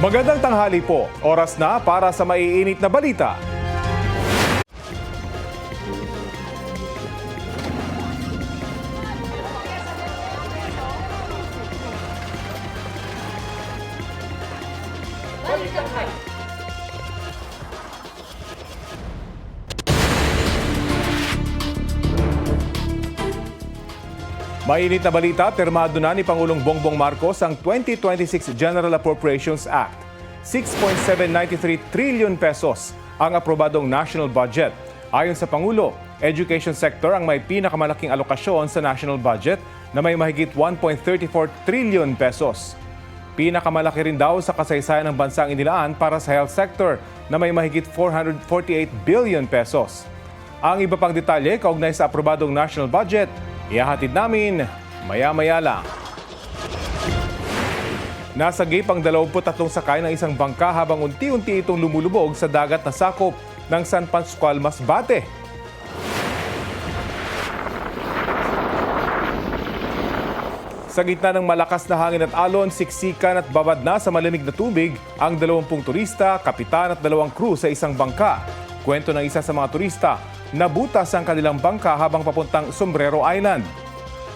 Magandang tanghali po. Oras na para sa maiinit na balita. Mainit na balita, pirmado na ni Pangulong Bongbong Marcos ang 2026 General Appropriations Act. 6.793 trillion pesos ang aprobadong national budget. Ayon sa Pangulo, education sector ang may pinakamalaking alokasyon sa national budget na may mahigit 1.34 trillion pesos. Pinakamalaki rin daw sa kasaysayan ng bansang inilaan para sa health sector na may mahigit 448 billion pesos. Ang iba pang detalye kaugnay sa aprobadong national budget, ihahatid namin maya-maya lang. Nasagip ang 23 sakay ng isang bangka habang unti-unti itong lumulubog sa dagat na sakop ng San Pascual, Masbate. Sa gitna ng malakas na hangin at alon, siksikan at babad na sa malamig na tubig ang 20 turista, kapitan at 2 crew sa isang bangka. Kwento ng isa sa mga turista, nabutas ang kanilang bangka habang papuntang Sombrero Island.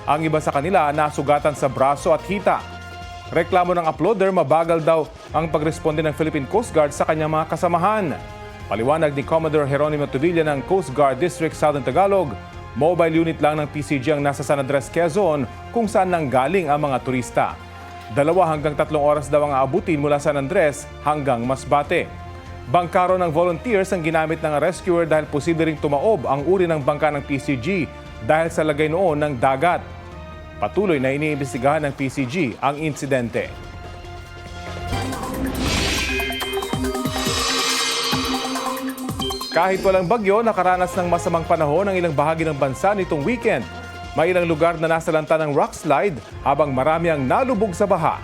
Ang iba sa kanila nasugatan sa braso at hita. Reklamo ng uploader, mabagal daw ang pagresponde ng Philippine Coast Guard sa kanyang mga kasamahan. Paliwanag ni Commodore Jeronimo Tuvilla ng Coast Guard District Southern Tagalog, mobile unit lang ng PCG ang nasa San Andres, Quezon kung saan nanggaling ang mga turista. 2 hanggang 3 oras daw ang aabutin mula San Andres hanggang Masbate. Bangkaro ng volunteers ang ginamit ng rescuer dahil posible ring tumaob ang uri ng bangka ng PCG dahil sa lagay noon ng dagat. Patuloy na iniimbestigahan ng PCG ang insidente. Kahit walang bagyo, nakaranas ng masamang panahon ang ilang bahagi ng bansa nitong weekend. May ilang lugar na nasalanta ng rock slide habang marami ang nalubog sa baha.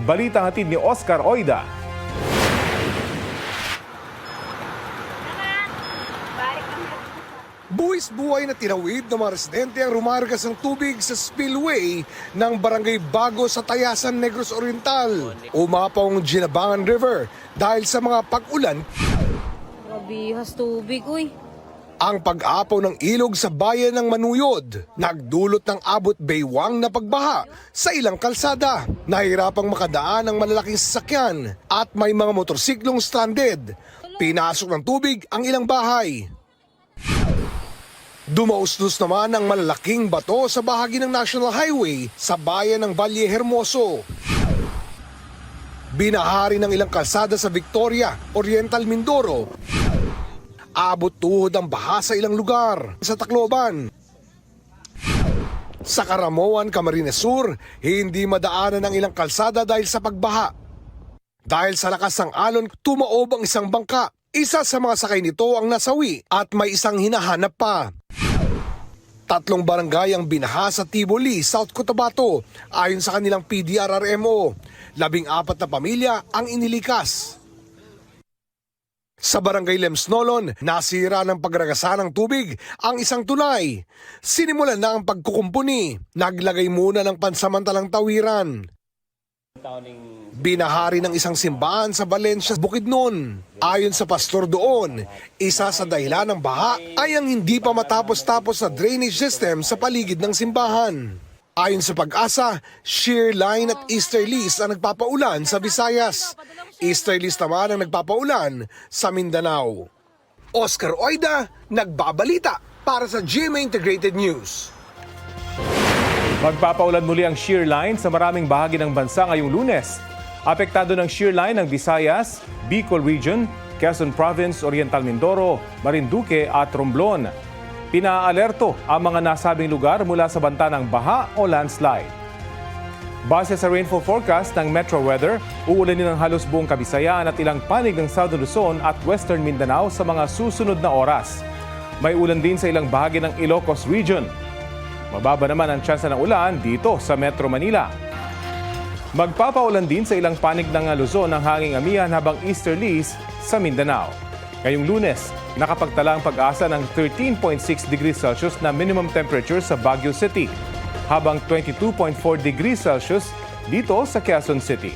Balitang hatid ni Oscar Oida. Buwis-buhay na tinawid ng mga residente ang rumargas ng tubig sa spillway ng Barangay Bago sa Tayasan, Negros Oriental. Umapaw ang Ginabangan River dahil sa mga pag-ulan. Mabihas tubig, uy. Ang pag-apaw ng ilog sa bayan ng Manuyod, nagdulot ng abot baywang na pagbaha sa ilang kalsada. Nahirapang makadaan ang malalaking sasakyan at may mga motorsiklong stranded. Pinasok ng tubig ang ilang bahay. Dumaustos naman ang malalaking bato sa bahagi ng National Highway sa bayan ng Valle Hermoso. Binahari ng ilang kalsada sa Victoria, Oriental Mindoro. Abot tuhod ang baha sa ilang lugar sa Tacloban. Sa Caramoan, Camarines Sur, hindi madaanan ang ilang kalsada dahil sa pagbaha. Dahil sa lakas ng alon, tumaob ang isang bangka. Isa sa mga sakay nito ang nasawi at may isang hinahanap pa. 3 barangay ang binaha sa Tiboli, South Cotabato, ayon sa kanilang PDRRMO. 14 na pamilya ang inilikas. Sa Barangay Lemsnolon, nasira ng pagragasa ng tubig ang isang tulay. Sinimulan na ang pagkukumpuni. Naglagay muna ng pansamantalang tawiran. Binahari ng isang simbahan sa Valencia, Bukidnon. Ayon sa pastor doon, isa sa dahilan ng baha ay ang hindi pa matapos-tapos na drainage system sa paligid ng simbahan. Ayon sa Pag-asa, shear line at easterlies ang nagpapaulan sa Visayas. Easterlies naman ang nagpapaulan sa Mindanao. Oscar Oida, nagbabalita para sa GMA Integrated News. Magpapaulan muli ang shear line sa maraming bahagi ng bansa ngayong Lunes. Apektado ng shear line ang Visayas, Bicol Region, Quezon Province, Oriental Mindoro, Marinduque at Romblon. Pinaalerto ang mga nasabing lugar mula sa banta ng baha o landslide. Base sa rainfall forecast ng Metro Weather, uulanin ng halos buong Kabisayaan at ilang panig ng Southern Luzon at Western Mindanao sa mga susunod na oras. May ulan din sa ilang bahagi ng Ilocos Region. Mababa naman ang tsansa ng ulan dito sa Metro Manila. Magpapaulan din sa ilang panig ng Luzon ang hanging amihan habang easterlies sa Mindanao. Ngayong Lunes, nakapagtala ang Pag-asa ng 13.6 degrees Celsius na minimum temperature sa Baguio City, habang 22.4 degrees Celsius dito sa Quezon City.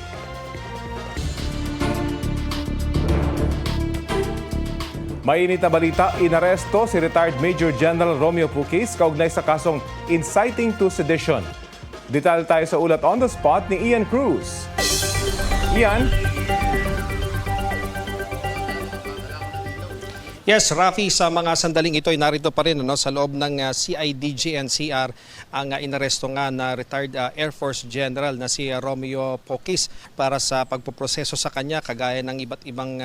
Mainit na balita, inaresto si retired Major General Romeo Puquis kaugnay sa kasong inciting to sedition. Detalye tayo sa ulat on the spot ni Ian Cruz. Ian? Yes, Rafi, sa mga sandaling ito ay narito pa rin sa loob ng CIDG-NCR ang inaresto nga na retired Air Force General na si Romeo Puquis para sa pagpoproseso sa kanya kagaya ng iba't ibang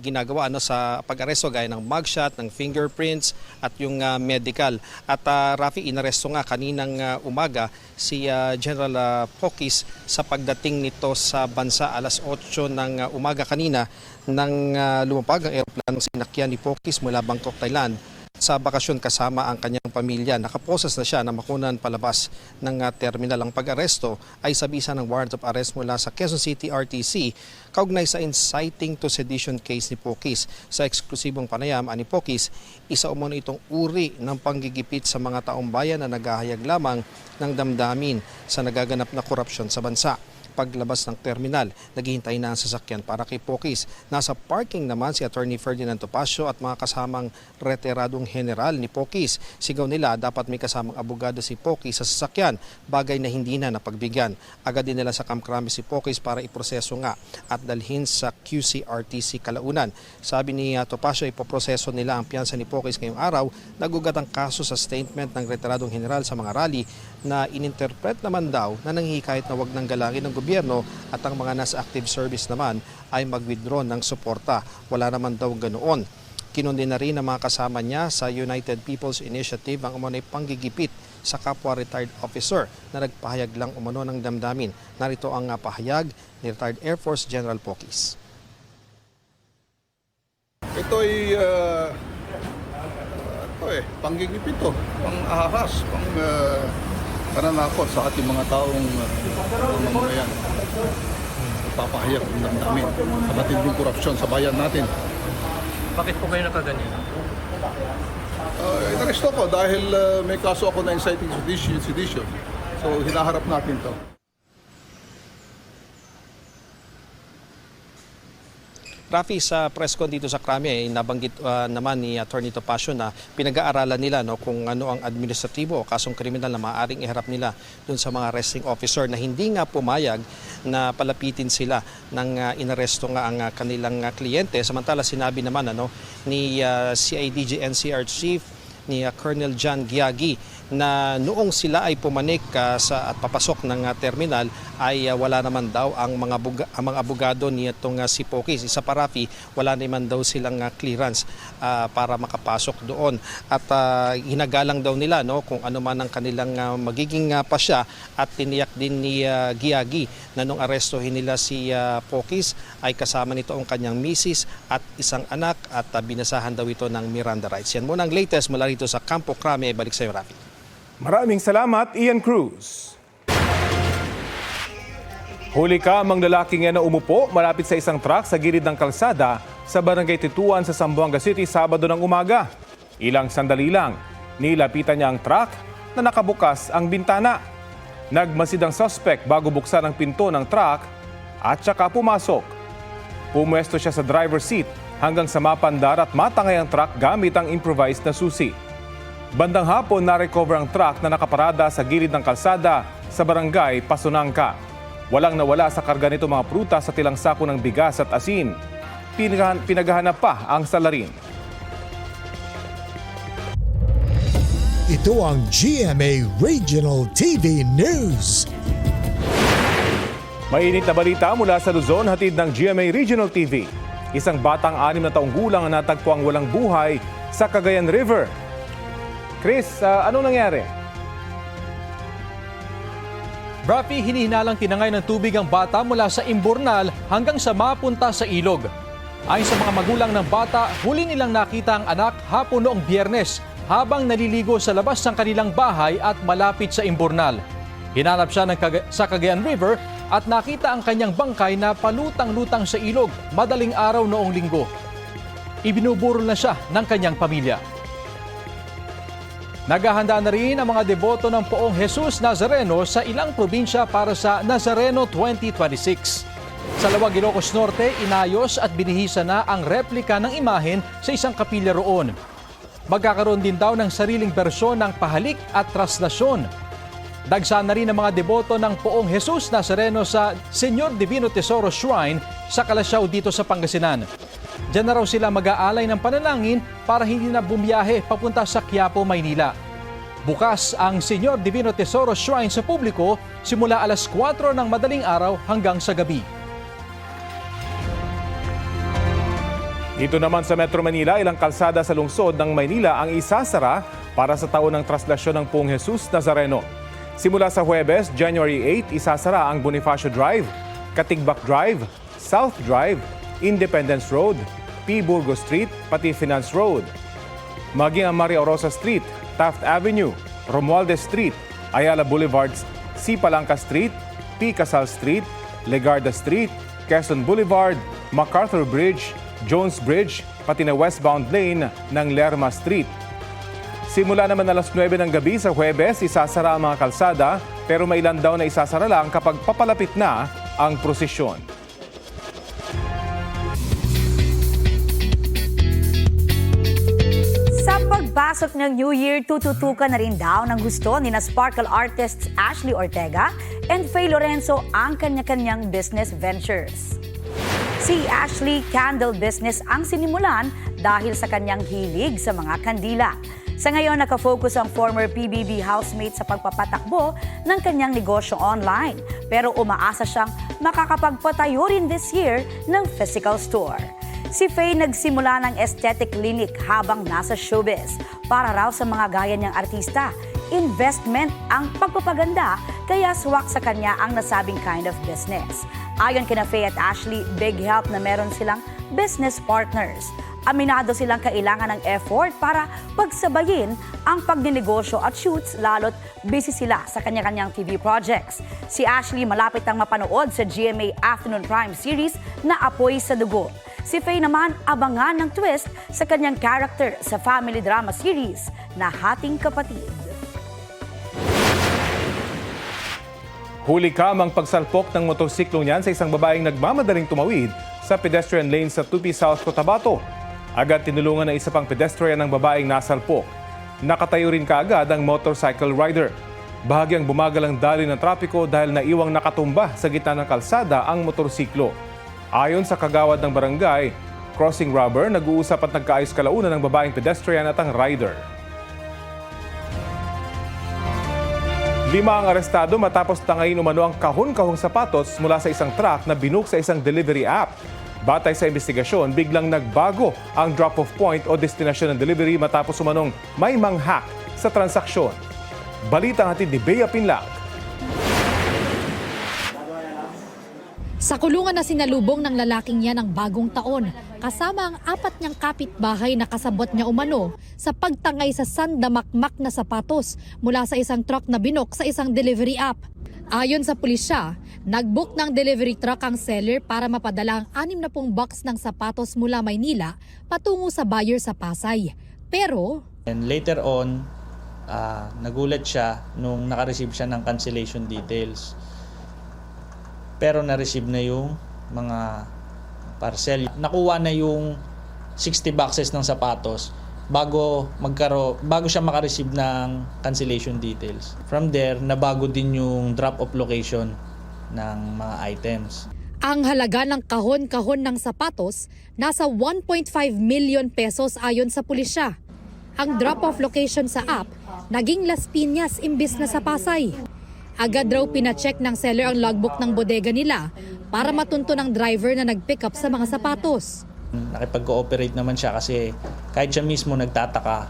ginagawa sa pag-aresto gaya ng mugshot, ng fingerprints at yung medical. At Rafi, inaresto nga kaninang umaga si General Puquis sa pagdating nito sa bansa alas 8 ng umaga kanina nang lumapag ang aeroplanong sinakyan ni Puquis mula Bangkok, Thailand sa bakasyon kasama ang kanyang pamilya. Nakaproses na siya na makunan palabas ng terminal. Ang pag-aresto ay sa bisa ng warrant of arrest mula sa Quezon City RTC kaugnay sa inciting to sedition case ni Puquis. Sa eksklusibong panayam ni Puquis, isa umano itong uri ng panggigipit sa mga taong bayan na naghahayag lamang ng damdamin sa nagaganap na korupsyon sa bansa. Paglabas ng terminal, naghihintay na ang sasakyan para kay Puquis. Nasa parking naman si Attorney Ferdinand Topacio at mga kasamang retiradong general ni Puquis. Sigaw nila dapat may kasamang abogado si Puquis sa sasakyan, bagay na hindi na napagbigyan. Agad din nila sa Camp Crame si Puquis para iproseso nga at dalhin sa QCRTC Kalaunan. Sabi ni Topacio, ipoproseso nila ang piyansa ni Puquis ngayong araw. Nagugat ang kaso sa statement ng retiradong general sa mga rally na ininterpret naman daw na nanghihikayat na wag nang galangin ng gobyerno at ang mga nasa active service naman ay mag-withdraw ng suporta. Wala naman daw ganoon. Kinundina rin ng mga kasama niya sa United People's Initiative ang umunay panggigipit sa kapwa retired officer na nagpahayag lang umano ng damdamin. Narito ang pahayag ni retired Air Force General Puquis. Ito ay panggigipit to, pang-ahas, pananakot sa ating mga taong mamamayan. Papahayag ng damdamin sa matinding korupsyon sa bayan natin. Bakit po kayo nakaganyan? Inaresto ko dahil may kaso ako na inciting sedition. So hinaharap natin to. Rafi, sa press con dito sa Crame, nabanggit naman ni Attorney Topacio na pinag-aaralan nila kung ano ang administratibo o kasong kriminal na maaaring iharap nila dun sa mga arresting officer na hindi nga pumayag na palapitin sila ng inaresto nga ang kanilang kliyente. Samantala sinabi naman ni CIDG-NCR Chief ni Colonel John Giagi na noong sila ay pumanik at papasok ng terminal ay wala naman daw ang mga abogado ni itong si Puquis. Isa pa, Rafi, wala naman daw silang clearance para makapasok doon. At hinagalang daw nila kung ano man ang kanilang magiging pasya at tiniyak din ni Giagi na nung arestohin nila si Puquis ay kasama nito ang kanyang misis at isang anak at binasahan daw ito ng Miranda rights. Yan muna ang latest mula rito sa Campo Crame. Balik sa iyo, Rafi. Maraming salamat, Ian Cruz. Huli ka ang lalaki na umupo malapit sa isang truck sa gilid ng kalsada sa Barangay Tituan sa Zamboanga City Sabado ng umaga. Ilang sandali lang, nilapitan niya ang truck na nakabukas ang bintana. Nagmasid ang suspect bago buksan ang pinto ng truck at saka pumasok. Pumwesto siya sa driver's seat hanggang sa mapandar at matangay ang truck gamit ang improvised na susi. Bandang hapon, na-recover ang truck na nakaparada sa gilid ng kalsada sa barangay Pasunangka. Walang nawala sa karga nito mga prutas sa tilang sako ng bigas at asin. Pinaghahanap pa ang salarin. Ito ang GMA Regional TV News. Mainit na balita mula sa Luzon, hatid ng GMA Regional TV. Isang batang 6 na taong gulang ang natagpuang walang buhay sa Cagayan River. Chris, anong nangyari? Rafi, hinihinalang tinangay ng tubig ang bata mula sa imburnal hanggang sa mapunta sa ilog. Ayon sa mga magulang ng bata, huli nilang nakita ang anak hapon noong Biyernes habang naliligo sa labas ng kanilang bahay at malapit sa imburnal. Hinanap siya sa Cagayan River at nakita ang kanyang bangkay na palutang-lutang sa ilog madaling araw noong Linggo. Ibinuburol na siya ng kanyang pamilya. Naghahanda na rin ang mga deboto ng Poong Jesus Nazareno sa ilang probinsya para sa Nazareno 2026. Sa Lawag, Ilocos Norte, inayos at binihisa na ang replika ng imahen sa isang kapilya roon. Magkakaroon din daw ng sariling bersyon ng pahalik at traslasyon. Dagsa na rin ang mga deboto ng Poong Jesus Nazareno sa Señor Divino Tesoro Shrine sa Kalasyaw dito sa Pangasinan. Diyan na raw sila mag-aalay ng panalangin para hindi na bumiyahe papunta sa Quiapo, Maynila. Bukas ang Señor Divino Tesoro Shrine sa publiko simula alas 4 ng madaling araw hanggang sa gabi. Dito naman sa Metro Manila, ilang kalsada sa lungsod ng Maynila ang isasara para sa taon ng traslasyon ng Poong Jesus Nazareno. Simula sa Huwebes, January 8, isasara ang Bonifacio Drive, Katigbak Drive, South Drive, Independence Road, P. Burgos Street, pati Finance Road. Maging ang Maria Orosa Street, Taft Avenue, Romualdez Street, Ayala Boulevard, C. Palangka Street, P. Casal Street, Legarda Street, Quezon Boulevard, MacArthur Bridge, Jones Bridge, pati na westbound lane ng Lerma Street. Simula naman alas 9 ng gabi sa Huwebes, isasara ang mga kalsada pero may ilan daw na isasara lang kapag papalapit na ang prosesyon. Sa pagpasok ng New Year, tututukan na rin daw ng gusto ni na sparkle artists Ashley Ortega and Faye Lorenzo ang kanya-kanyang business ventures. Si Ashley, candle business ang sinimulan dahil sa kanyang hilig sa mga kandila. Sa ngayon, nakafocus ang former PBB housemate sa pagpapatakbo ng kanyang negosyo online. Pero umaasa siyang makakapagpatayo rin this year ng physical store. Si Faye nagsimula ng aesthetic clinic habang nasa showbiz. Para raw sa mga gaya niyang artista, investment ang pagpapaganda kaya swak sa kanya ang nasabing kind of business. Ayon kina Faye at Ashley, big help na meron silang business partners. Aminado silang kailangan ng effort para pagsabayin ang pagninegosyo at shoots lalo't busy sila sa kanya-kanyang TV projects. Si Ashley malapit ang mapanood sa GMA Afternoon Prime series na Apoy sa Dugo. Si Faye naman abangan ng twist sa kanyang character sa family drama series na Hating Kapatid. Huli kam ang pagsalpok ng motorsiklo niyan sa isang babaeng nagmamadaling tumawid sa pedestrian lane sa Tupi South, Cotabato. Agad tinulungan ng isa pang pedestrian ng babaeng nasalpok. Nakatayo rin kaagad ang motorcycle rider. Bahagyang bumagal ang daloy ng trapiko dahil naiwang nakatumba sa gitna ng kalsada ang motorsiklo. Ayon sa kagawad ng barangay, Crossing Rubber, nag-uusap at nagkaayos kalaunan ng babaeng pedestrian at ang rider. 5 ang arestado matapos tangayin umano ang kahon-kahong sapatos mula sa isang truck na binook sa isang delivery app. Batay sa investigasyon, biglang nagbago ang drop-off point o destinasyon ng delivery matapos umanong may manghak sa transaksyon. Balitang hatid ni Bea Pinlag. Sa kulungan na sinalubong ng lalaking yan ang bagong taon, kasama ang 4 niyang kapitbahay na kasabot niya umano sa pagtangay sa sandamakmak na sapatos mula sa isang truck na binok sa isang delivery app. Ayon sa pulisya, nag-book ng delivery truck ang seller para mapadala ang 60 box ng sapatos mula Maynila patungo sa buyer sa Pasay. Pero and later on, nagulat siya nung naka-receive siya ng cancellation details. Pero na-receive na yung mga parcel. Nakuha na yung 60 boxes ng sapatos bago siya maka-receive ng cancellation details. From there, nabago din yung drop-off location ng mga items. ang halaga ng kahon-kahon ng sapatos nasa 1.5 million pesos ayon sa pulisya. Ang drop-off location sa app naging Las Piñas imbis na sa Pasay. Agad raw pina-check ng seller ang logbook ng bodega nila para matunto ng driver na nag-pick up sa mga sapatos. Nakipag-cooperate naman siya kasi kahit siya mismo nagtataka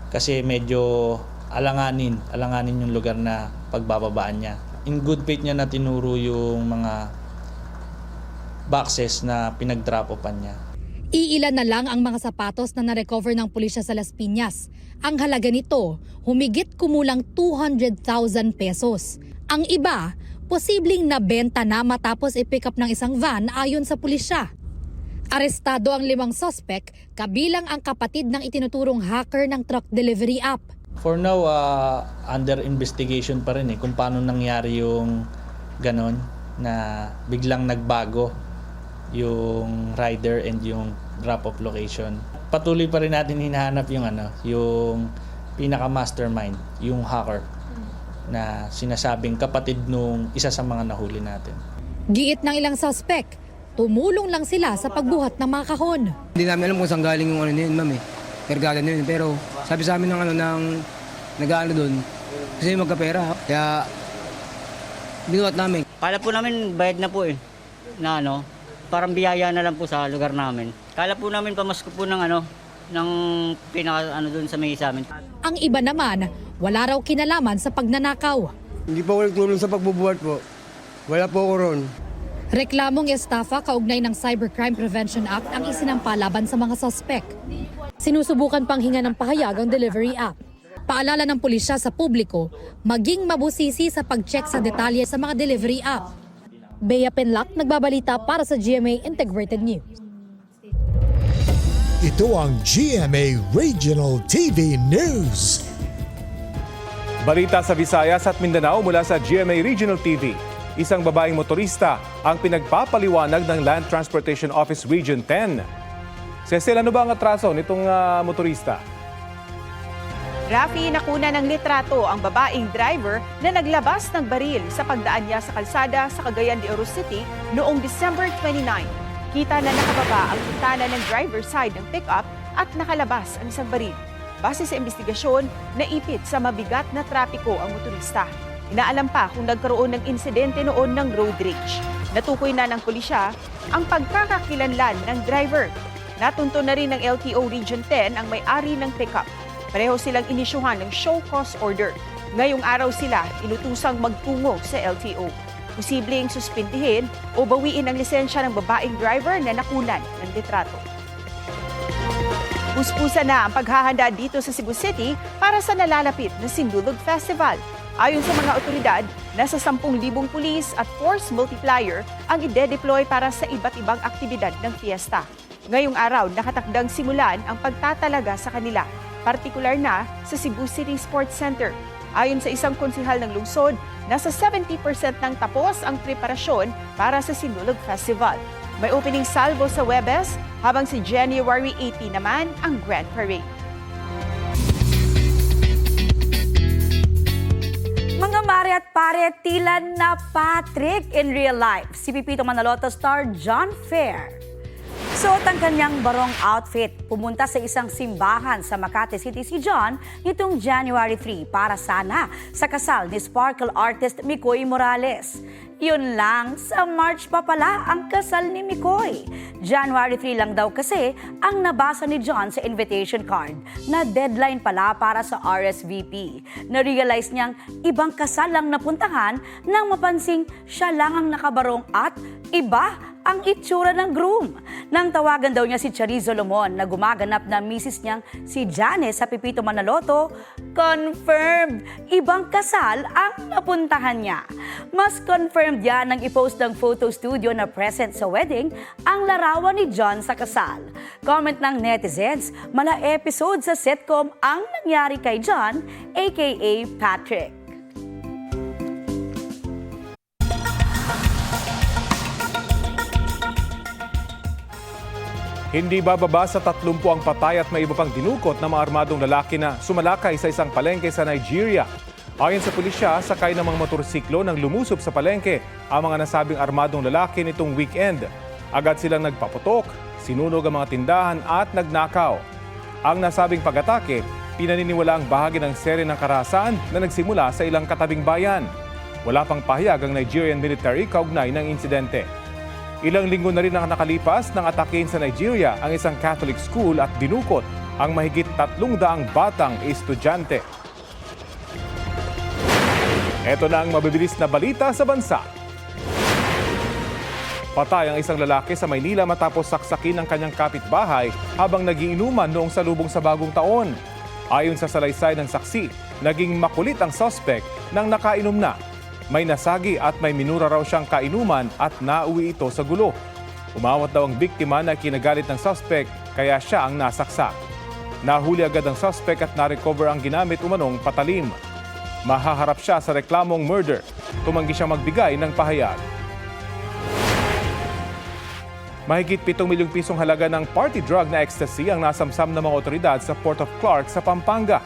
kasi medyo alanganin yung lugar na pagbababaan niya. In good faith niya na tinuro yung mga boxes na pinag-drop-offan niya. Iilan na lang ang mga sapatos na na-recover ng pulisya sa Las Piñas. Ang halaga nito, humigit kumulang 200,000 pesos. Ang iba, posibleng nabenta na matapos i-pick up ng isang van ayon sa pulisya. Arestado ang 5 suspect, kabilang ang kapatid ng itinuturong hacker ng truck delivery app. For now, under investigation pa rin kung paano nangyari yung ganon. na biglang nagbago yung rider and yung drop-off location. Patuloy pa rin natin hinahanap yung pinaka-mastermind, yung hacker na sinasabing kapatid nung isa sa mga nahuli natin. Giit ng ilang suspect, tumulong lang sila sa pagbuhat ng mga kahon. Hindi namin alam kung saan galing yung ma'am Pergada na yun. Pero sabi sa amin ng nag-ano doon, kasi magkapera. Kaya binuhat namin. Kala po namin bayad na po na parang biyaya na lang po sa lugar namin. Kala po namin pamasko po ng ng pinaka doon sa may sa amin. Ang iba naman, wala raw kinalaman sa pagnanakaw. Hindi po ako nagtulong sa pagbubuhat po. Wala po ako ron. Reklamong estafa kaugnay ng Cybercrime Prevention Act ang isinampa laban sa mga suspect. Sinusubukan pang hinga ng pahayag ang delivery app. Paalala ng pulisya sa publiko, maging mabusisi sa pag-check sa detalye sa mga delivery app. Bea Penlac, nagbabalita para sa GMA Integrated News. Ito ang GMA Regional TV News. Balita sa Visayas at Mindanao mula sa GMA Regional TV. Isang babaeng motorista ang pinagpapaliwanag ng Land Transportation Office Region 10. Cecil, ano ba ang atraso nitong motorista? Rafi, nakuna ng litrato ang babaeng driver na naglabas ng baril sa pagdaan niya sa kalsada sa Cagayan de Oro City noong December 29. Kita na nakababa ang bintana ng driver's side ng pickup at nakalabas ang isang baril. Base sa investigasyon, naipit sa mabigat na trapiko ang motorista. Inaalam pa kung nagkaroon ng insidente noon ng road rage. Natukoy na ng pulisya ang pagkakakilanlan ng driver. Natunto na rin ng LTO Region 10 ang may-ari ng pickup. Pareho silang inisyuhan ng show cause order. Ngayong araw sila inutusang magtungo sa LTO. Posibleng suspindihin o bawiin ang lisensya ng babaeng driver na nakunan ng litrato. Puspusa na ang paghahanda dito sa Cebu City para sa nalalapit na Sindulog Festival. Ayon sa mga otoridad, nasa 10,000 pulis at force multiplier ang ide-deploy para sa iba't ibang aktibidad ng fiesta. Ngayong araw, nakatakdang simulan ang pagtatalaga sa kanila, partikular na sa Cebu City Sports Center. Ayon sa isang konsehal ng lungsod, nasa 70% nang tapos ang preparasyon para sa Sindulog Festival. May opening salvo sa Huwebes, habang sa January 18 naman ang Grand Parade. Mga mare at pare, tila na Patrick in real life. Si Pipito Manaloto star John Fair. Suot ang kanyang barong outfit. Pumunta sa isang simbahan sa Makati City si John nitong January 3 para sana sa kasal ni sparkle artist Mikoy Morales. Yun lang, sa March pa pala ang kasal ni Mikoy. January 3 lang daw kasi ang nabasa ni John sa invitation card na deadline pala para sa RSVP. Na-realize niyang ibang kasal lang napuntahan nang mapansing siya lang ang nakabarong at iba ang itsura ng groom. Nang tawagan daw niya si Chariz Solomon na gumaganap na misis niyang si Janice sa Pipito Manaloto, confirmed, ibang kasal ang napuntahan niya. Mas confirmed yan nang ipost ng photo studio na present sa wedding ang larawan ni John sa kasal. Comment ng netizens, mala episode sa sitcom ang nangyari kay John, aka Patrick. Hindi bababa sa 30 ang patay at may iba pang dinukot na mga armadong lalaki na sumalakay sa isang palengke sa Nigeria. Ayon sa pulisya, sakay ng mga motorsiklo nang lumusob sa palengke ang mga nasabing armadong lalaki nitong weekend. Agad silang nagpaputok, sinunog ang mga tindahan at nagnakaw. Ang nasabing pag-atake, pinaniniwala ang bahagi ng serye ng karahasan na nagsimula sa ilang katabing bayan. Wala pang pahayag ang Nigerian military kaugnay ng insidente. Ilang linggo na rin ang nakalipas nang atakein sa Nigeria ang isang Catholic school at dinukot ang mahigit 300 batang estudyante. Ito na ang mabibilis na balita sa bansa. Patay ang isang lalaki sa Maynila matapos saksakin ng kanyang kapitbahay habang nagiinuman noong salubong sa bagong taon. Ayon sa salaysay ng saksi, naging makulit ang suspect nang nakainom na. May nasagi at may minura raw siyang kainuman at nauwi ito sa gulo. Umawat daw ang biktima na kinagalit ng suspect kaya siya ang nasaksak. Nahuli agad ang suspect at na-recover ang ginamit umanong patalim. Mahaharap siya sa reklamong murder. Tumanggi siyang magbigay ng pahayag. Mahigit 7 milyong pisong halaga ng party drug na ecstasy ang nasamsam ng mga otoridad sa Port of Clark sa Pampanga.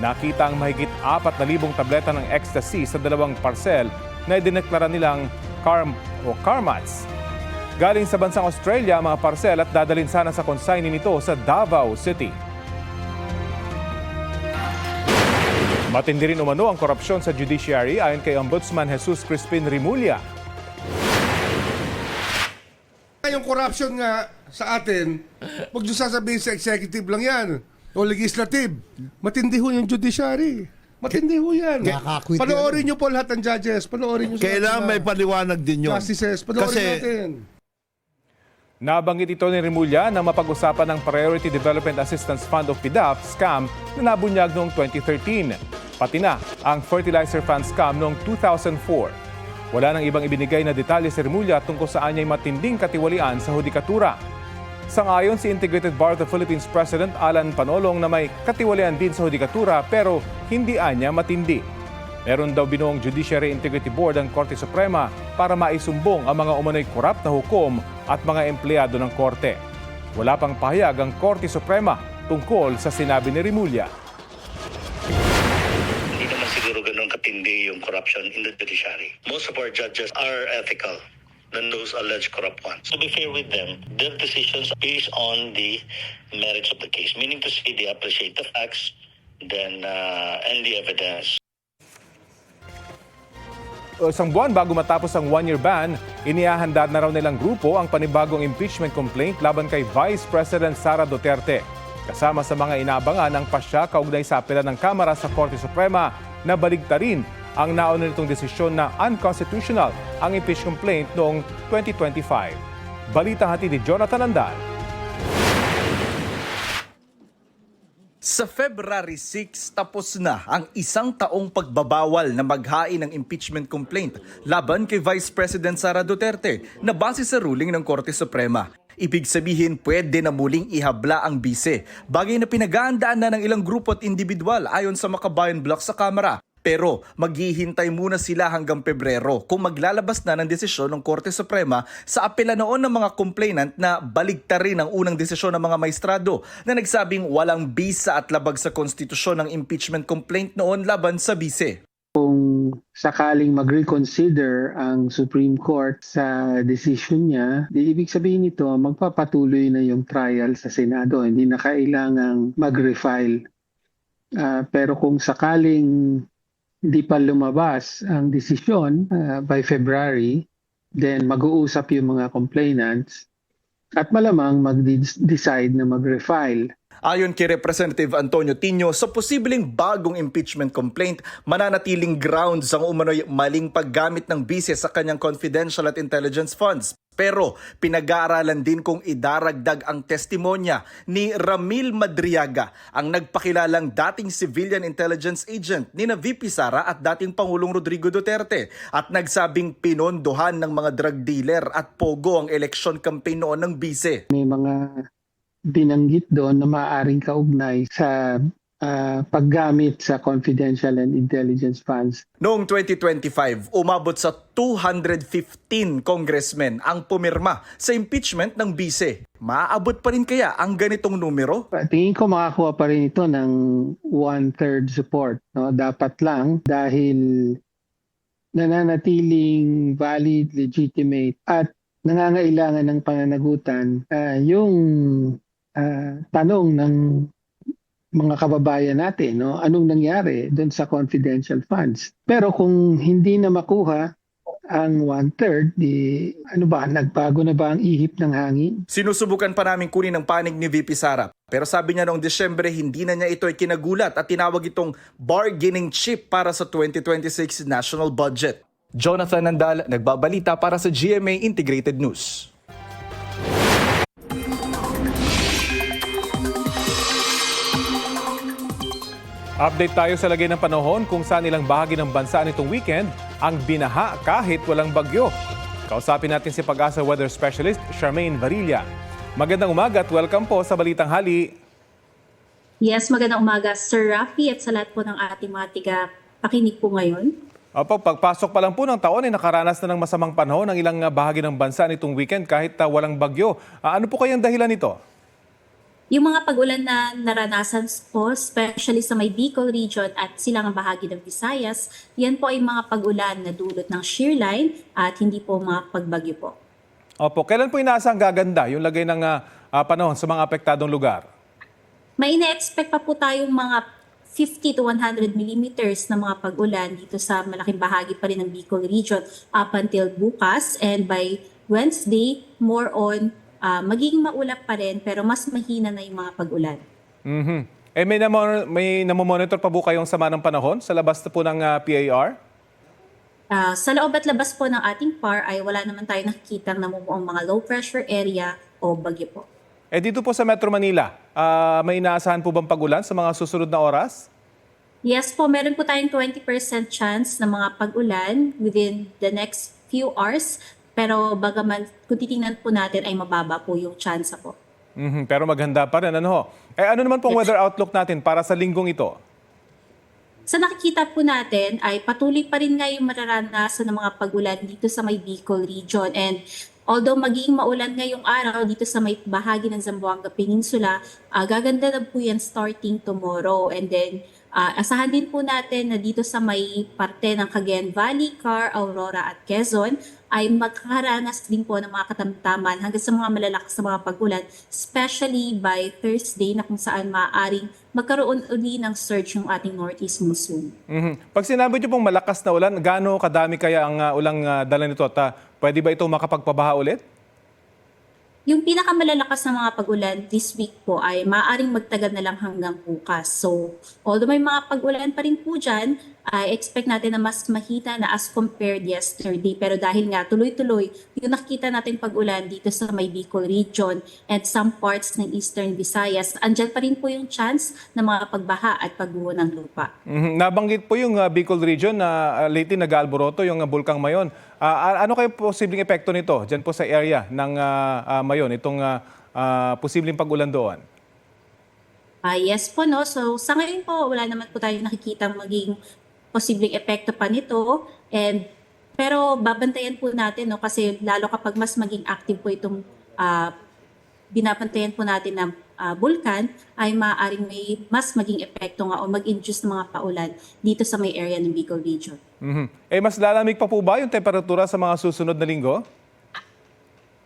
Nakita ang mahigit 4,000 tableta ng ecstasy sa 2 parcel na idineklara nilang Carmats. Galing sa bansang Australia ang mga parcel at dadalhin sana sa consignee nito sa Davao City. Matindi rin umano ang korupsyon sa judiciary ayon kay Ombudsman Jesus Crispin Rimulya. Yung corruption nga sa atin, huwag nyo sasabihin sa executive lang yan o legislative. Matindi ho yung judiciary. Matindi ho yan. Nakakakwit yan. Panoorin nyo po lahat ng judges. Panoorin nyo sa Kailangan may paliwanag din yun. justices. Panoorin natin. Nabanggit ito ni Rimulya na mapag-usapan ng Priority Development Assistance Fund of PDAF scam na nabunyag noong 2013. Pati na ang Fertilizer Fund scam noong 2004. Wala nang ibang ibinigay na detalye si Rimulya tungkol sa anyay matinding katiwalian sa hudikatura. Sangayon si Integrated Bar of the Philippines President Alan Panolong na may katiwalian din sa hudikatura pero hindi anya matindi. Meron daw binuong Judiciary Integrity Board ang Korte Suprema para maisumbong ang mga umano'y korap na hukom at mga empleyado ng korte. Wala pang pahayag ang Korte Suprema tungkol sa sinabi ni Rimulya. Hindi naman siguro ganun katindi yung corruption in the judiciary. Most of our judges are ethical than those alleged corrupt ones. To be fair with them, their decisions are based on the merits of the case, meaning to say they appreciate the facts then and the evidence. Isang buwan bago matapos ang one-year ban, inihahanda na raw nilang grupo ang panibagong impeachment complaint laban kay Vice President Sara Duterte. Kasama sa mga inaabangan ang pasya kaugnay sa apela ng Kamara sa Korte Suprema na baligtarin ang nauna nitong desisyon na unconstitutional ang impeachment complaint noong 2025. Balita hatid ni Jonathan Andal. Sa February 6, tapos na ang 1 taong pagbabawal na maghain ng impeachment complaint laban kay Vice President Sara Duterte na base sa ruling ng Korte Suprema. Ibig sabihin, pwede na muling ihabla ang bise, bagay na pinag-aandaan na ng ilang grupo at individual ayon sa Makabayan Bloc sa Kamara. Pero maghihintay muna sila hanggang Pebrero kung maglalabas na ng desisyon ng Korte Suprema sa apela noon ng mga complainant na baligtarin ang unang desisyon ng mga maestrado na nagsabing walang bisa at labag sa konstitusyon ng impeachment complaint noon laban sa bise. Kung sakaling mag-reconsider ang Supreme Court sa decision niya, di ibig sabihin nito magpapatuloy na yung trial sa Senado. Hindi na kailangang mag-refile. Pero kung sakaling hindi pa lumabas ang desisyon by February, then mag-uusap yung mga complainants at malamang mag-decide na mag-refile. Ayon kay Representative Antonio Tino, sa posibleng bagong impeachment complaint, mananatiling grounds ang umano'y maling paggamit ng bise sa kanyang confidential at intelligence funds. Pero pinag-aaralan din kung idaragdag ang testimonya ni Ramil Madriaga, ang nagpakilalang dating civilian intelligence agent ni na VP Sara at dating Pangulong Rodrigo Duterte at nagsabing pinondohan ng mga drug dealer at pogo ang election campaign noon ng bise. May mga binanggit doon na maaaring kaugnay sa paggamit sa confidential and intelligence funds. Noong 2025, umabot sa 215 congressmen ang pumirma sa impeachment ng bise. Maaabot pa rin kaya ang ganitong numero? Tingin ko makakuha pa rin ito ng 1/3 support. No? Dapat lang dahil nananatiling valid, legitimate at nangangailangan ng pananagutan yung tanong ng mga kababayan natin, no? Anong nangyari doon sa confidential funds? Pero kung hindi na makuha ang 1/3, nagbago na ba ang ihip ng hangin? Sinusubukan pa namin kunin ang panig ni VP Sara. Pero sabi niya noong Desyembre, hindi na niya ito ay kinagulat at tinawag itong bargaining chip para sa 2026 national budget. Jonathan Nandal, nagbabalita para sa GMA Integrated News. Update tayo sa lagay ng panahon kung saan ilang bahagi ng bansa nitong weekend ang binaha kahit walang bagyo. Kausapin natin si Pag-asa Weather Specialist Charmaine Varilla. Magandang umaga at welcome po sa Balitang Hali. Yes, magandang umaga Sir Rafi at sa lahat po ng ating mga tiga-pakinig po ngayon. Opo, pagpasok pa lang po ng taon ay nakaranas na ng masamang panahon ng ilang bahagi ng bansa nitong weekend kahit walang bagyo. Ano po kayang dahilan nito? Yung mga pag-ulan na naranasan po, especially sa may Bicol region at silangang bahagi ng Visayas, yan po ay mga pag-ulan na dulot ng shear line at hindi po mga pagbagyo po. Opo, kailan po inaasang gaganda yung lagay ng panahon sa mga apektadong lugar? May ina-expect pa po tayong mga 50 to 100 millimeters na mga pag-ulan dito sa malaking bahagi pa rin ng Bicol region up until bukas, and by Wednesday, more on magiging maulap pa rin pero mas mahina na yung mga pag-ulan. May namomonitor pa po kayong sama ng panahon sa labas po ng PAR? Sa loob at labas po ng ating PAR ay wala naman tayo nakikitang namumuong mga low pressure area o bagyo po. Dito po sa Metro Manila, may inaasahan po bang pag-ulan sa mga susunod na oras? Yes po, meron po tayong 20% chance na mga pag-ulan within the next few hours. Pero bagaman kung titingnan po natin ay mababa po yung chance po. Pero maghanda pa rin. Ano naman pong weather outlook natin para sa linggong ito? Sa nakikita po natin ay patuloy pa rin nga yung mararanasan ng mga pag-ulan dito sa may Bicol region. And although magiging maulan ngayong araw dito sa may bahagi ng Zamboanga Peninsula, gaganda na po yan starting tomorrow. And then asahan din po natin na dito sa may parte ng Cagayan Valley, Car, Aurora at Quezon ay magkakaranas din po ng mga katamtaman hanggang sa mga malalakas na mga pag-ulan, especially by Thursday na kung saan maaaring magkaroon uli ng surge yung ating northeast monsoon. Pag sinabi niyo pong malakas na ulan, gaano kadami kaya ang ulang dala nito? At pwede ba ito makapagpabaha ulit? Yung pinakamalalakas na mga pag-ulan this week po ay maaaring magtagal na lang hanggang bukas. So, although may mga pag-ulan pa rin po dyan, I expect natin na mas mahina na as compared yesterday. Pero dahil nga tuloy-tuloy, yung nakikita natin pag-ulan dito sa may Bicol region and some parts ng Eastern Visayas, andyan pa rin po yung chance na mga pagbaha at pagguho ng lupa. Nabanggit po yung Bicol region na lately nag-aalboroto yung Bulkang Mayon. Ano kayo posibleng epekto nito dyan po sa area ng Mayon, itong posibleng pag-ulan doon? Yes po, no? So sa ngayon po, wala naman po tayo nakikita maging posibleng epekto pa nito. Pero babantayan po natin, no? Kasi lalo kapag mas maging active po itong binabantayan po natin na bulkan, ay maaaring may mas maging epekto nga o mag-induce ng mga paulan dito sa may area ng Bicol region. Mas lalamig pa po ba yung temperatura sa mga susunod na linggo?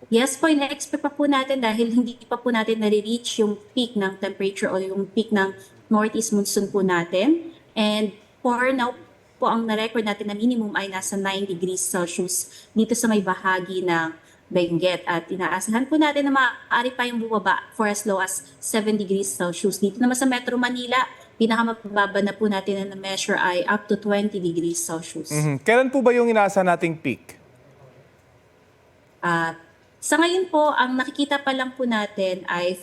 Yes po, ina-expect pa po natin dahil hindi pa po natin nare-reach yung peak ng temperature o yung peak ng northeast monsoon po natin. And for now po, ang na-record natin na minimum ay nasa 9 degrees Celsius dito sa may bahagi ng Benguet. At inaasahan po natin na maaari pa yung bumaba for as low as 7 degrees Celsius. Dito naman sa Metro Manila, pinakamababa na po natin na measure ay up to 20 degrees Celsius. Kailan po ba yung inaasahan nating peak? Sa ngayon po, ang nakikita pa lang po natin ay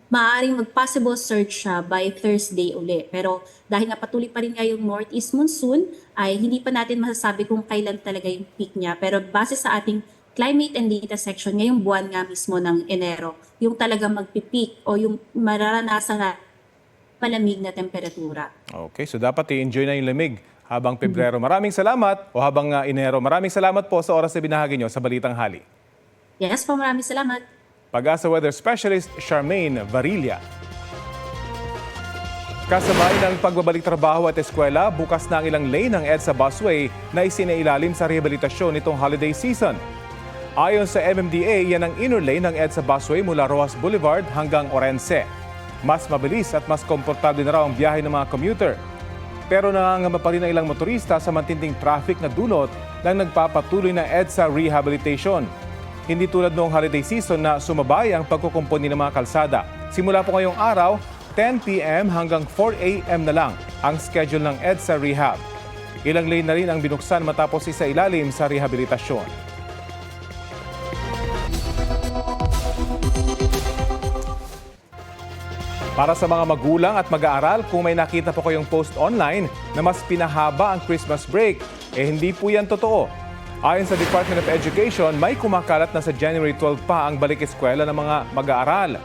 maaaring mag-possible surge siya by Thursday uli. Pero dahil nga patuloy pa rin nga yung northeast monsoon, ay hindi pa natin masasabi kung kailan talaga yung peak niya. Pero base sa ating climate and data section, ngayong buwan nga mismo ng Enero, yung talaga magpipeak o yung mararanasan na malamig na temperatura. Okay, so dapat i-enjoy na yung lamig habang Pebrero. Maraming salamat o habang Enero. Maraming salamat po sa oras na binahagi nyo sa Balitang Hali. Yes po, maraming salamat. Pag-asa Weather Specialist Charmaine Varilla. Kasabay ng pagbabalik trabaho at eskwela, bukas na ang ilang lane ng EDSA busway na isinailalim sa rehabilitasyon nitong holiday season. Ayon sa MMDA, yan ang inner lane ng EDSA busway mula Rojas Boulevard hanggang Orense. Mas mabilis at mas komportable na raw ang biyahe ng mga commuter. Pero nangangamba pa rin ang ilang motorista sa matinding traffic na dulot ng nagpapatuloy na EDSA rehabilitation. Hindi tulad noong holiday season na sumabay ang pagkukumpuni ng mga kalsada. Simula po ngayong araw, 10 p.m. hanggang 4 a.m. na lang ang schedule ng EDSA Rehab. Ilang lane na rin ang binuksan matapos isa ilalim sa rehabilitasyon. Para sa mga magulang at mag-aaral, kung may nakita po kayong post online na mas pinahaba ang Christmas break, hindi po yan totoo. Ayon sa Department of Education, may kumakalat na sa January 12 pa ang balik eskwela ng mga mag-aaral.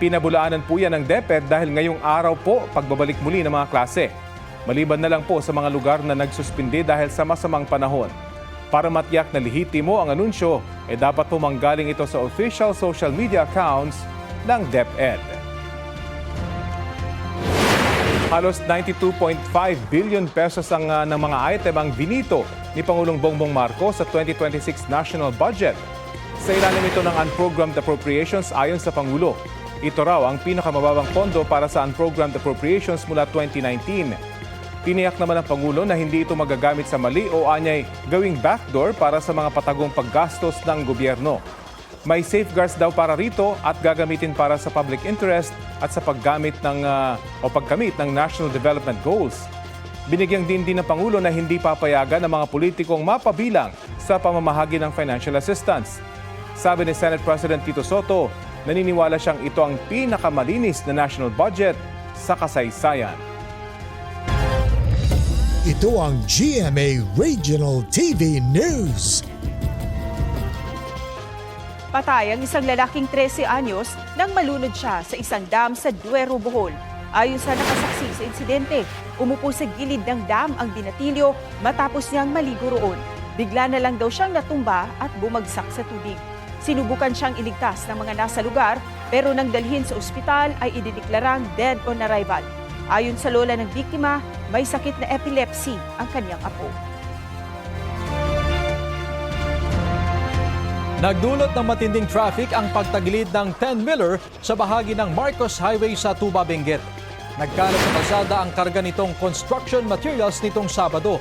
Pinabulaanan po yan ng DepEd dahil ngayong araw po pagbabalik muli ng mga klase. maliban na lang po sa mga lugar na nagsuspindi dahil sa masamang panahon. Para matiyak na lehitimo ang anunsyo, dapat po manggaling ito sa official social media accounts ng DepEd. Halos 92.5 billion pesos ng mga item ang binito ni Pangulong Bongbong Marcos sa 2026 national budget. Sa ilalim ito ng unprogrammed appropriations ayon sa Pangulo. Ito raw ang pinakamababang pondo para sa unprogrammed appropriations mula 2019. Tiniyak naman ng Pangulo na hindi ito magagamit sa mali o anyay gawing backdoor para sa mga patagong paggastos ng gobyerno. May safeguards daw para rito at gagamitin para sa public interest at sa pagkamit ng national development goals. Binigyang din ng Pangulo na hindi papayagan ng mga politikong mapabilang sa pamamahagi ng financial assistance. Sabi ni Senate President Tito Soto, naniniwala siyang ito ang pinakamalinis na national budget sa kasaysayan. Ito ang GMA Regional TV News. Patay ang isang lalaking 13 anyos nang malunod siya sa isang dam sa Duero, Bohol. Ayon sa nakasaksi sa insidente, umupo sa gilid ng dam ang binatilyo matapos niyang maligo roon. Bigla na lang daw siyang natumba at bumagsak sa tubig. Sinubukan siyang iligtas ng mga nasa lugar pero nang dalhin sa ospital ay idineklarang dead on arrival. Ayon sa lola ng biktima, may sakit na epilepsy ang kanyang apo. Nagdulot ng matinding traffic ang pagtagilid ng 10-wheeler sa bahagi ng Marcos Highway sa Tuba, Benguet. Nagkalat sa kalsada ang karga nitong construction materials nitong Sabado.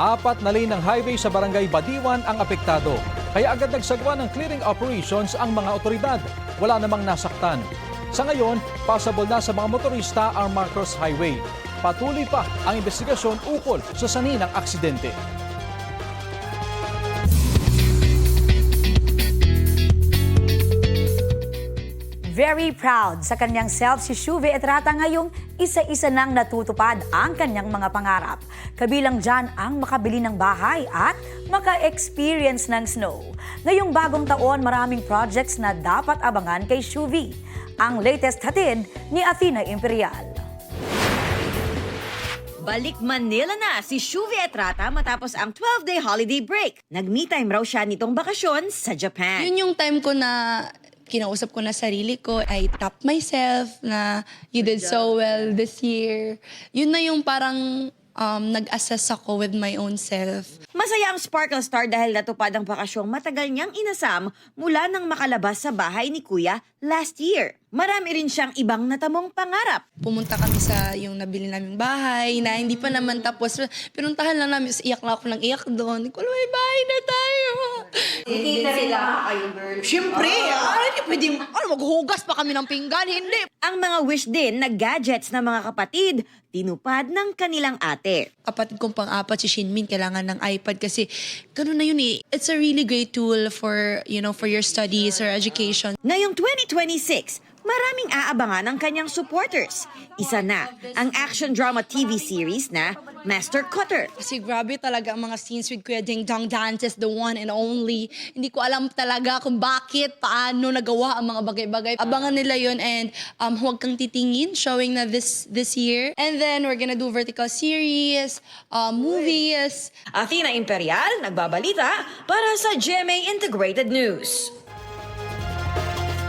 4 na lane ng highway sa Barangay Badiwan ang apektado. Kaya agad nagsagawa ng clearing operations ang mga otoridad. Wala namang nasaktan. Sa ngayon, passable na sa mga motorista ang Marcos Highway. Patuloy pa ang investigasyon ukol sa sanhi ng aksidente. Very proud sa kanyang self si Shuve Etrata ngayong isa-isa nang natutupad ang kanyang mga pangarap. Kabilang dyan ang makabili ng bahay at maka-experience ng snow. Ngayong bagong taon, maraming projects na dapat abangan kay Shuve. Ang latest hatid ni Athena Imperial. Balik Manila na si Shuve Etrata matapos ang 12-day holiday break. Nag-me time raw siya nitong bakasyon sa Japan. Yun yung time ko na kinausap ko na sarili ko. I tapped myself na you did so well this year. Yun na yung parang nag-assess ako with my own self. Masaya ang Sparkle Star dahil natupad ang bakasyong matagal niyang inasam mula nang makalabas sa bahay ni Kuya last year. Marami rin siyang ibang natamong pangarap. Pumunta kami sa yung nabili naming bahay na hindi pa naman tapos. Pinuntahan lang namin, iyak na ako ng iyak doon. Kung may bahay na tayo. Hindi na sila kayo, girl. Siyempre, hindi pwede, maghugas pa kami ng pinggan, hindi. Ang mga wish din na gadgets ng mga kapatid, tinupad ng kanilang ate. Kapatid kong pang-apat si Shinmin, kailangan ng iPad kasi ganun na yun eh. It's a really great tool for, for your studies or education. Ngayong 2026, maraming aabangan ang kanyang supporters. Isa na ang action drama TV series na Master Cutter. Kasi grabe talaga ang mga scenes with Kuya Ding Dong Dantes, the one and only. Hindi ko alam talaga kung bakit, paano nagawa ang mga bagay-bagay. Abangan nila yun and huwag kang titingin, showing na this year. And then we're gonna do vertical series, movies. Athena Imperial, nagbabalita para sa GMA Integrated News.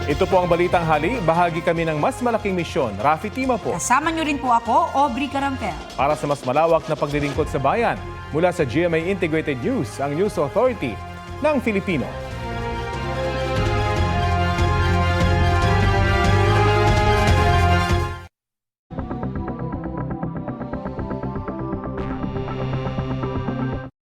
Ito po ang Balitang Hali. Bahagi kami ng mas malaking misyon. Rafi Tima po. Kasama niyo rin po ako, Aubrey Carampel. Para sa mas malawak na paglilingkod sa bayan, mula sa GMA Integrated News, ang News Authority ng Filipino.